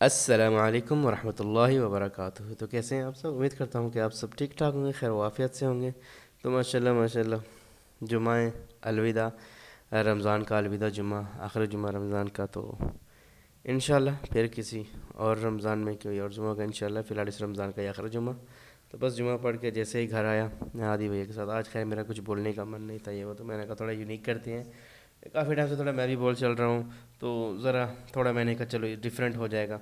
अस्सलाम वालेकुम वरहमतुल्लाहि वबरकातुहू। तो कैसे हैं आप सब? उम्मीद करता हूँ कि आप सब ठीक ठाक होंगे, खैर वाफ़ियत से होंगे। तो माशाल्लाह माशाल्लाह जुमा अलविदा, रमज़ान का अलविदा जुमा, आखिरी जुमा रमज़ान का। तो इंशाल्लाह फिर किसी और रमज़ान में कोई और जुमा का इंशाल्लाह। फ़िलहाल इस रमज़ान का आखिरी जुमा। तो बस जुमा पढ़ के जैसे ही घर आया आदि भैया के साथ, आज खैर मेरा कुछ बोलने का मन नहीं था, ये वो, तो मैंने कहा थोड़ा यूनिक करते हैं। काफ़ी टाइम से थोड़ा मैं भी बोल चल रहा हूँ, तो ज़रा थोड़ा मैंने कहा चलो डिफरेंट हो जाएगा।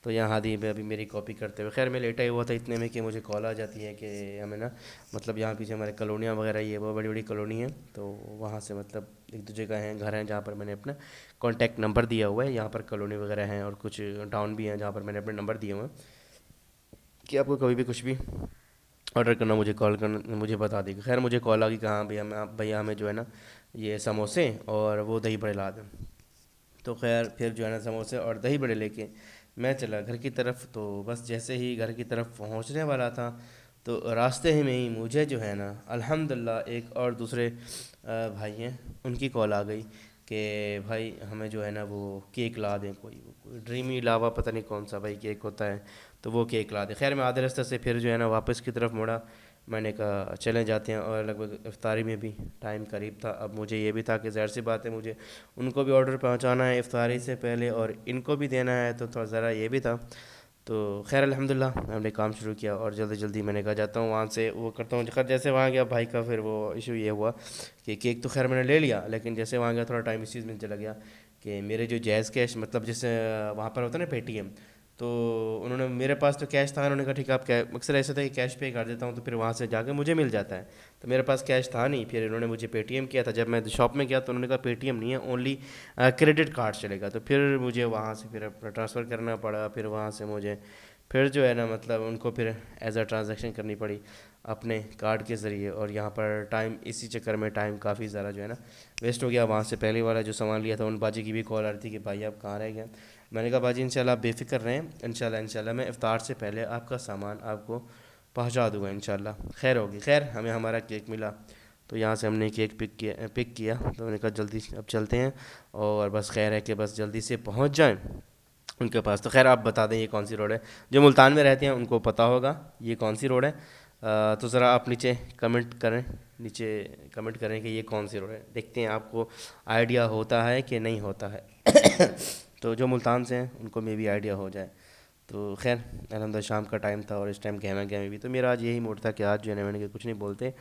तो यहाँ हादी पे अभी मेरी कॉपी करते हुए, खैर मैं लेटा ही हुआ था इतने में कि मुझे कॉल आ जाती है कि हमें ना, मतलब यहाँ पीछे हमारे कॉलोनियाँ वगैरह, ये वो बड़ी बड़ी कॉलोनी है, तो वहाँ से मतलब एक दो जगह हैं, घर हैं जहाँ पर मैंने अपना कॉन्टैक्ट नंबर दिया हुआ है। यहाँ पर कॉलोनी वगैरह हैं और कुछ टाउन भी हैं जहाँ पर मैंने अपने नंबर दिए हुए हैं कि आपको कभी भी कुछ भी ऑर्डर करना, मुझे कॉल करना, मुझे बता देगा। खैर मुझे कॉल आ गई कि हाँ भैया भैया हमें जो है ना ये समोसे और वो दही बड़े ला दें। तो खैर फिर जो है ना समोसे और दही बड़े लेके मैं चला घर की तरफ। तो बस जैसे ही घर की तरफ पहुंचने वाला था, तो रास्ते ही में ही मुझे जो है ना अल्हम्दुलिल्लाह एक और दूसरे भाई हैं, उनकी कॉल आ गई कि भाई हमें जो है ना वो केक ला दें, कोई ड्रीमी लावा पता नहीं कौन सा भाई केक होता है, तो वो केक ला दें। खैर मैं आधे रास्ते से फिर जो है ना वापस की तरफ मुड़ा। मैंने कहा चले जाते हैं, और लगभग इफ्तारी में भी टाइम करीब था। अब मुझे ये भी था कि ज़ाहिर सी बात है मुझे उनको भी ऑर्डर पहुंचाना है इफ्तारी से पहले और इनको भी देना है, तो थोड़ा ज़रा ये भी था। तो खैर अल्हम्दुलिल्लाह हमने काम शुरू किया और जल्दी जल्दी मैंने कहा जाता हूँ वहाँ से वो करता हूँ। खैर जैसे वहाँ गया भाई का फिर वो इशू ये हुआ कि केक तो खैर मैंने ले लिया, लेकिन जैसे वहाँ गया थोड़ा टाइम इस चीज़ में चला गया कि मेरे जो जैज़ कैश, मतलब जैसे वहाँ पर होता है ना पेटीएम, तो उन्होंने, मेरे पास तो कैश था, उन्होंने कहा ठीक है आप अक्सर ऐसा था कि कैश पे कर देता हूँ तो फिर वहाँ से जाके मुझे मिल जाता है। तो मेरे पास कैश था नहीं, फिर इन्होंने मुझे पेटीएम किया था। जब मैं शॉप में गया तो उन्होंने कहा पेटीएम नहीं है, ओनली क्रेडिट कार्ड चलेगा। तो फिर मुझे वहाँ से फिर अपना ट्रांसफ़र करना पड़ा। फिर वहाँ से मुझे फिर जो है ना मतलब उनको फिर एज अ ट्रांजैक्शन करनी पड़ी अपने कार्ड के ज़रिए। और यहाँ पर टाइम, इसी चक्कर में टाइम काफ़ी ज़्यादा जो है ना वेस्ट हो गया। वहाँ से पहले वाला जो सामान लिया था, उन बाजी की भी कॉल आ रही थी कि भाई आप कहाँ रह गए। मैंने कहा बाजी इंशाल्लाह आप बेफ़िक्र रहें, इंशाल्लाह मैं इफ़्तार से पहले आपका सामान आपको पहुँचा दूँगा इंशाल्लाह। खैर होगी। खैर हमें हमारा केक मिला, तो यहाँ से हमने केक पिक किया। तो मैंने कहा जल्दी अब चलते हैं, और बस खैर है कि बस जल्दी से पहुँच जाएँ उनके पास। तो खैर आप बता दें ये कौन सी रोड है, जो मुल्तान में रहते हैं उनको पता होगा ये कौन सी रोड है। तो ज़रा आप नीचे कमेंट करें, नीचे कमेंट करें कि ये कौन सी रोड है। देखते हैं आपको आइडिया होता है कि नहीं होता है। तो जो मुल्तान से हैं उनको मे भी आइडिया हो जाए। तो खैर अलहमदिल्ला शाम का टाइम था और इस टाइम गहमा गहमी भी, तो मेरा आज यही मूड था कि आज जो है ना मैंने कहा कुछ नहीं बोलते,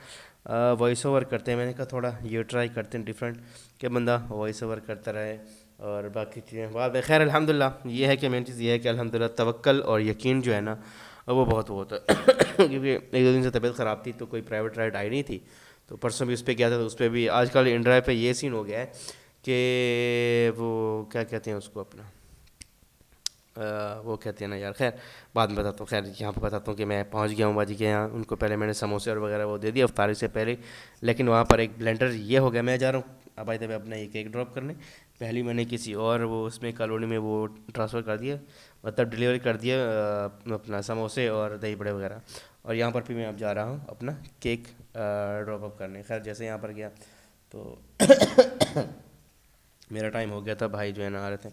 वॉइस ओवर करते हैं। मैंने कहा थोड़ा ये ट्राई करते हैं डिफरेंट, कि बंदा वॉइस ओवर करता रहे और बाकी चीज़ें बाद में। खैर अल्हम्दुलिल्लाह ये है कि मेन चीज़ ये है कि अल्हम्दुलिल्लाह तवक्कल और यकीन जो है ना वो बहुत वो होता है। क्योंकि एक दो दिन से तबीयत ख़राब थी तो कोई प्राइवेट राइड आई नहीं थी, तो परसों भी उस पर गया था। तो उस पर भी आजकल इंड्राइव पे ये सीन हो गया है कि वो क्या कहते हैं उसको अपना वो कहते हैं ना यार, खैर बाद में बताता हूँ। खैर यहाँ पर बताता हूँ कि मैं पहुँच गया हूँ बाजी के यहाँ। उनको पहले मैंने समोसे और वगैरह वो दे दिया इफ्तारी से पहले, लेकिन वहाँ पर एक ब्लेंडर ये हो गया। मैं जा रहा हूँ अब आए थे अपना ये केक ड्रॉप करने, पहले मैंने किसी और वो उसमें कॉलोनी में वो ट्रांसफ़र कर दिया, मतलब डिलीवरी कर दिया अपना समोसे और दही बड़े वगैरह। और यहाँ पर भी मैं अब जा रहा हूँ अपना केक ड्रॉप अप करने। खैर जैसे यहाँ पर गया तो मेरा टाइम हो गया था, भाई जो है ना आ रहे थे,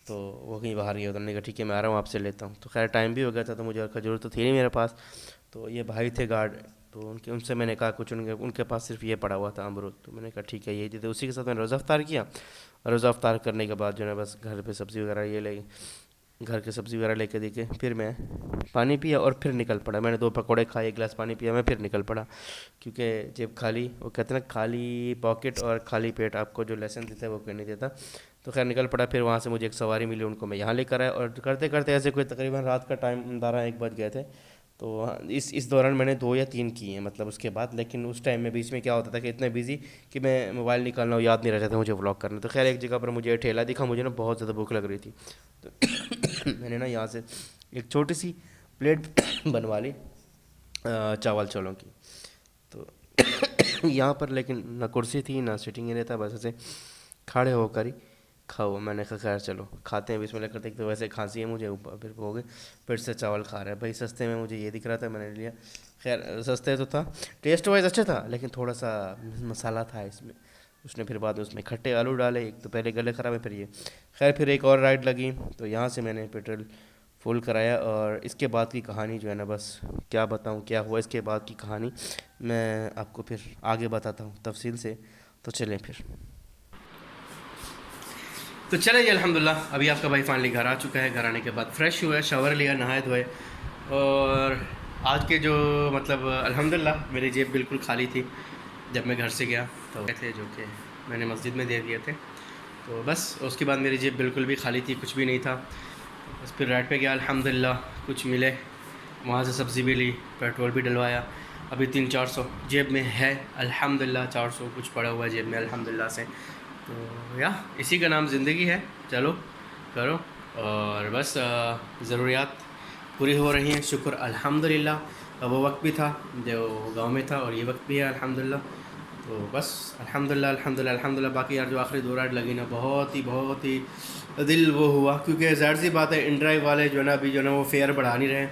तो वो कहीं बाहर गया, उन्होंने कहा ठीक है मैं आ रहा हूँ आपसे लेता हूँ। तो खैर टाइम भी हो गया था, तो मुझे और खजूर तो थी नहीं मेरे पास। तो ये भाई थे गार्ड, तो उनके उनसे मैंने कहा कुछ, उनके उनके पास सिर्फ ये पड़ा हुआ था अमरूद, तो मैंने कहा ठीक है ये दे दे। उसी के साथ मैंने रोज़ा अफ्तार किया। रोज़ा अफ्तार करने के बाद जो है बस घर पे सब्ज़ी वगैरह ये ले, घर की सब्ज़ी वगैरह लेके देके फिर मैं पानी पिया और फिर निकल पड़ा। मैंने 2 पकौड़े खाए, 1 गिलास पानी पिया, मैं फिर निकल पड़ा, क्योंकि जेब खाली, वो कहते हैं ना खाली पॉकेट और खाली पेट आपको जो लेसन देता है वो कोई नहीं देता। तो खैर निकल पड़ा। फिर वहाँ से मुझे एक सवारी मिली, उनको मैं यहाँ लेकर आया, और करते करते ऐसे कोई तकरीबन रात का टाइम 12-1 बज गए थे। तो हाँ, इस दौरान मैंने 2 या 3 किए हैं मतलब उसके बाद। लेकिन उस टाइम में बीच में क्या होता था कि इतने बिज़ी कि मैं मोबाइल निकालना याद नहीं रहता था मुझे व्लॉग करना। तो खैर एक जगह पर मुझे ठेला दिखा, मुझे ना बहुत ज़्यादा भूख लग रही थी, तो मैंने ना यहाँ से एक छोटी सी प्लेट बनवा ली चावल चौलों की। तो यहाँ पर लेकिन ना कुर्सी थी ना सिटिंग एरिया था, बस ऐसे खड़े होकर ही खाओ। मैंने कहा खैर चलो खाते हैं, बिस्मिल्लाह करते। एक तो वैसे खांसी है मुझे, ऊपर फिर हो गए फिर से चावल खा रहा है भाई। सस्ते में मुझे ये दिख रहा था, मैंने लिया। खैर सस्ते तो था, टेस्ट वाइज अच्छा था, लेकिन थोड़ा सा मसाला था इसमें। उसने फिर बाद में उसमें खट्टे आलू डाले, एक तो पहले गले ख़राब है फिर ये। खैर फिर एक और राइड लगी, तो यहाँ से मैंने पेट्रोल फुल कराया। और इसके बाद की कहानी जो है ना, बस क्या बताऊँ क्या हुआ इसके बाद की कहानी, मैं आपको फिर आगे बताता हूँ तफसील से। तो चलें फिर। तो चले जी अल्हम्दुलिल्लाह, अभी आपका भाई फाइनली घर आ चुका है। घर आने के बाद फ्रेश हुआ, शावर लिया, नहाए धोए, और आज के जो मतलब अल्हम्दुलिल्लाह मेरी जेब बिल्कुल खाली थी जब मैं घर से गया। तो थे जो कि मैंने मस्जिद में दे दिए थे, तो बस उसके बाद मेरी जेब बिल्कुल भी खाली थी, कुछ भी नहीं था। बस फिर राइड पे गया, अल्हम्दुलिल्लाह कुछ मिले, वहाँ से सब्ज़ी भी ली, पेट्रोल भी डलवाया। अभी 300-400 जेब में है अल्हम्दुलिल्लाह, 400 कुछ पड़ा हुआ है जेब में अल्हम्दुलिल्लाह से। तो या इसी का नाम ज़िंदगी है, चलो करो। और बस ज़रूरियात पूरी हो रही हैं, शुक्र अल्हम्दुलिल्लाह। वो वक्त भी था जो गांव में था, और ये वक्त भी है अल्हम्दुलिल्लाह। तो बस अल्हम्दुलिल्लाह अल्हम्दुलिल्लाह अल्हम्दुलिल्लाह। बाकी यार जो आखिरी 2 राइड लगी ना, बहुत ही दिल वो हुआ, क्योंकि ज़ाहिर सी बात है इन ड्राइव वाले जो है ना अभी जो है ना वो फेयर बढ़ा नहीं रहे,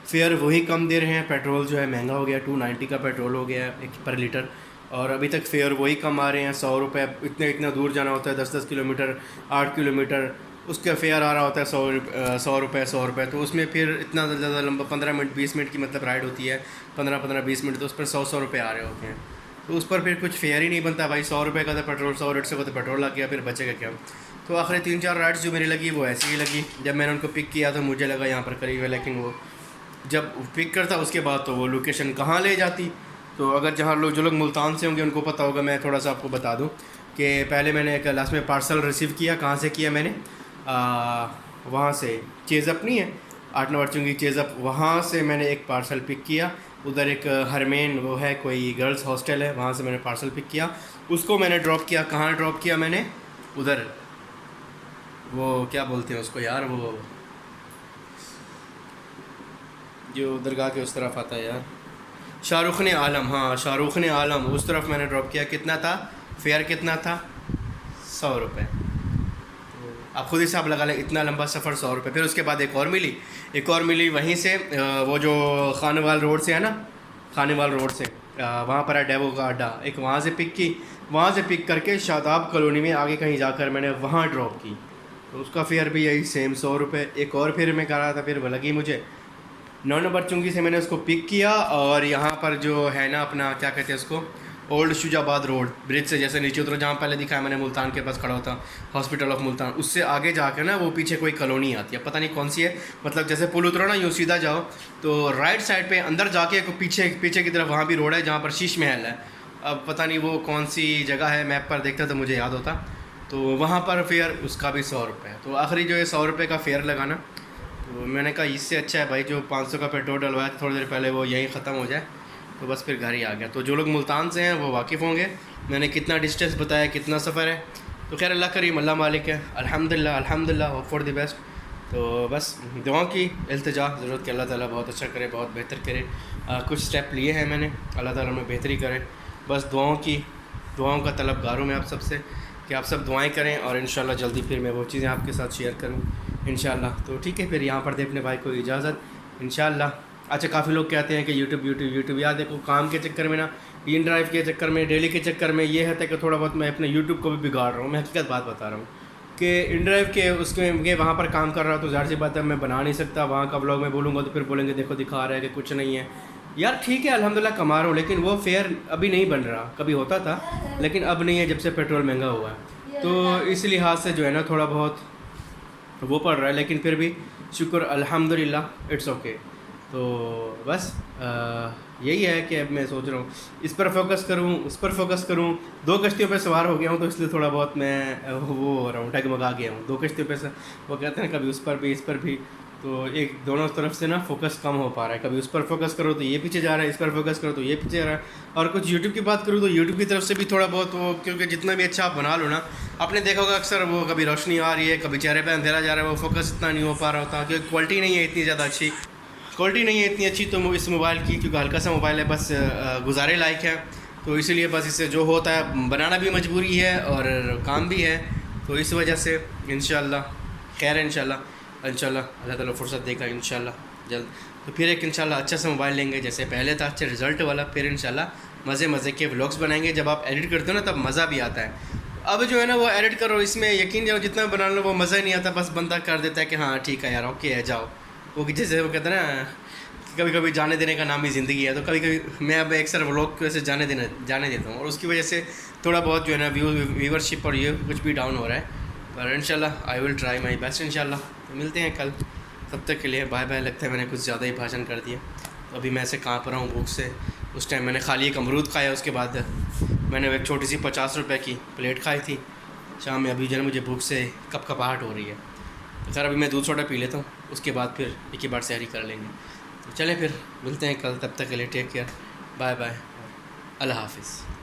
फेयर वही कम दे रहे हैं। पेट्रोल जो है महंगा हो गया, 290 का पेट्रोल हो गया है एक पर लीटर, और अभी तक फेयर वही कम आ रहे हैं। 100 रुपये, इतना दूर जाना होता है, 10-10 किलोमीटर, 8 किलोमीटर, उसका फेयर आ रहा होता है 100 रुपये। तो उसमें फिर इतना ज़्यादा लंबा 15 मिनट 20 मिनट की मतलब राइड होती है, 15-20 मिनट, तो उस पर 100 रुपये आ रहे होते हैं। तो उस पर फिर कुछ फेयर ही नहीं बनता भाई। 100 रुपये का तो पेट्रोल, 100 का तो पेट्रोल लग गया, फिर बचेगा क्या। तो आखिरी 3-4 राइड्स जो मेरी लगी वो ऐसी ही लगी। जब मैंने उनको पिक किया तो मुझे लगा यहाँ पर करीब है, लेकिन वो जब पिक करता उसके बाद तो वो लोकेशन कहाँ ले जाती। तो अगर जहाँ लोग जो लोग मुल्तान से होंगे उनको पता होगा, मैं थोड़ा सा आपको बता दूँ कि पहले मैंने एक लास्ट में पार्सल रिसीव किया। कहाँ से किया मैंने, वहाँ से चेज़अप नहीं है 8 नंबर चुंगी चेज़अप, वहाँ से मैंने एक पार्सल पिक किया। उधर एक हरमेन वो है कोई गर्ल्स हॉस्टल है, वहाँ से मैंने पार्सल पिक किया, उसको मैंने ड्रॉप किया। कहाँ ड्रॉप किया मैंने, उधर वो क्या बोलते हैं उसको यार, वो जो दरगाह के उस तरफ आता है यार, शाहरुख ने आलम, हाँ शाहरुख ने आलम, उस तरफ मैंने ड्रॉप किया। कितना था फेयर, कितना था, 100 रुपये। आप खुद हिसाब लगा लें, इतना लंबा सफ़र 100 रुपये। फिर उसके बाद एक और मिली वहीं से, वो जो खानेवाल रोड से है ना, खानेवाल रोड से वहाँ पर है डेवो का अड्डा, एक वहाँ से पिक की। वहाँ से पिक करके शादाब कॉलोनी में आगे कहीं जाकर मैंने वहाँ ड्रॉप की, तो उसका फेयर भी यही सेम 100 रुपये। एक और फिर मैं कर रहा था, फिर वो लगी मुझे 9 नंबर चुंगी से, मैंने उसको पिक किया। और यहाँ पर जो है ना अपना क्या कहते हैं उसको, ओल्ड शुजाबाद रोड, ब्रिज से जैसे नीचे उतरो, जहाँ पहले दिखाया मैंने मुल्तान के पास खड़ा होता हॉस्पिटल ऑफ मुल्तान, उससे आगे जाकर ना वो पीछे कोई कॉलोनी आती है, पता नहीं कौन सी है। मतलब जैसे पुल उतरो ना, यूँ सीधा जाओ तो राइट साइड पे अंदर जाके पीछे की तरफ वहाँ भी रोड है जहाँ पर शीश महल है। अब पता नहीं वो कौन सी जगह है, मैप पर देखता तो मुझे याद होता। तो वहाँ पर फेयर उसका भी 100 रुपये। तो आखिरी जो है 100 रुपये का फेयर लगाना, तो मैंने कहा इससे अच्छा है भाई जो 500 का पेट्रोल डलवाया थोड़ी देर पहले वो यहीं ख़त्म हो जाए। तो बस फिर घर ही आ गया। तो जो लोग मुल्तान से हैं वो वाकिफ़ होंगे, मैंने कितना डिस्टेंस बताया, कितना सफ़र है। तो खैर अल्लाह करीम, अल्लाह मालिक है, अल्हम्दुलिल्लाह अल्हम्दुलिल्लाह, होप फॉर द बेस्ट। तो बस दुआ की इल्तिजा ज़रूरत कि अल्लाह ताला बहुत अच्छा करे, बहुत बेहतर करे। कुछ स्टेप लिए हैं मैंने, अल्लाह ताला में बेहतरी करे। बस दुआओं का तलबगार हूँ मैं आप सबसे कि आप सब दुआएं करें, और इंशाल्लाह जल्दी फिर मैं वो चीज़ें आपके साथ शेयर करूँ इंशाल्लाह। तो ठीक है, फिर यहाँ पर दे अपने भाई को इजाज़त, इंशाल्लाह अच्छा, काफ़ी लोग कहते हैं कि यूट्यूब यूट्यूब यूट्यूब, यार देखो काम के चक्कर में ना, इन ड्राइव के चक्कर में, डेली के चक्कर में ये है कि थोड़ा बहुत मैं अपने यूट्यूब को भी बिगाड़ रहा हूँ। मैं हकीकत बात बता रहा हूँ कि इन ड्राइव के उसमें के वहाँ पर काम कर रहा हूँ तो ज़ाहिर सी बात है मैं बना नहीं सकता। वहाँ का व्लॉग में बोलूँगा तो फिर बोलेंगे देखो दिखा रहा है कि कुछ नहीं है। यार ठीक है, अल्हम्दुलिल्लाह कमा रहा हूँ, लेकिन वो फेयर अभी नहीं बन रहा। कभी होता था लेकिन अब नहीं है जब से पेट्रोल महंगा हुआ है। तो इस लिहाज से जो है ना थोड़ा बहुत वो पड़ रहा है, लेकिन फिर भी शुक्र अल्हम्दुलिल्लाह, इट्स ओके। तो बस यही है कि अब मैं सोच रहा हूँ इस पर फोकस करूँ, उस पर फोकस करूँ। 2 कश्तियों पे सवार हो गया हूँ तो इसलिए थोड़ा बहुत मैं वो हो रहा हूँ, डगमगा गया हूँ 2 कश्तियों पे से। वो कहते हैं कभी उस पर भी इस पर भी, तो एक दोनों तरफ से ना फोकस कम हो पा रहा है। कभी उस पर फोकस करो तो ये पीछे जा रहा है, इस पर फोकस करो तो ये पीछे जा रहा है। और कुछ यूट्यूब की बात करूँ तो यूट्यूब की तरफ से भी थोड़ा बहुत वो, क्योंकि जितना भी अच्छा आप बना लो ना, आपने देखा होगा अक्सर वो कभी रोशनी आ रही है, कभी चेहरे पे अंधेरा जा रहा है, वो फोकस इतना नहीं हो पा रहा होता क्योंकि क्वालिटी नहीं है इतनी ज़्यादा अच्छी। क्वालिटी नहीं है इतनी अच्छी तो इस मोबाइल की, क्योंकि हल्का सा मोबाइल है, बस गुजारे लायक है। तो इसीलिए बस इससे जो होता है बनाना भी मजबूरी है और काम भी है। तो इस वजह से इंशाल्लाह खैर है, इंशाल्लाह अल्लाह ताला फुर्सत देगा इंशाल्लाह जल्द। तो फिर एक इंशाल्लाह अच्छा सा मोबाइल लेंगे जैसे पहले था, अच्छे रिज़ल्ट वाला। फिर इंशाल्लाह मज़े के व्लॉग्स बनाएंगे। जब आप एडिट करते हो ना तब मज़ा भी आता है। अब जो है ना वो एडिट करो, इसमें यकीन जाओ जितना बना लो वो मज़ा ही नहीं आता। बस बंदा कर देता है कि हाँ ठीक है यार, ओके है, जाओ। वो जैसे वो कहते हैं ना कभी कभी जाने देने का नाम ही ज़िंदगी है। तो कभी कभी मैं अब अक्सर व्लॉग को ऐसे जाने देता हूँ और उसकी वजह से थोड़ा बहुत जो है ना व्यूवरशिप और ये कुछ भी डाउन हो रहा है। पर इंशाल्लाह I will try my best इंशाल्लाह। तो मिलते हैं कल, तब तक के लिए बाय बाय। लगता है मैंने कुछ ज़्यादा ही भाषण कर दिया। तो अभी मैं ऐसे काँप रहा हूँ भूख से। उस टाइम मैंने खाली एक अमरूद खाया, उसके बाद मैंने एक छोटी सी 50 रुपये की प्लेट खाई थी शाम में। अभी जो है मुझे भूख से कपकपाहट हो रही है। तो खैर अभी मैं दूध सोडा पी लेता हूँ, उसके बाद फिर एक ही बार सहरी कर लेंगे। तो चलें फिर मिलते हैं कल, तब तक के लिए टेक केयर, बाय बाय, अल्लाह हाफिज़।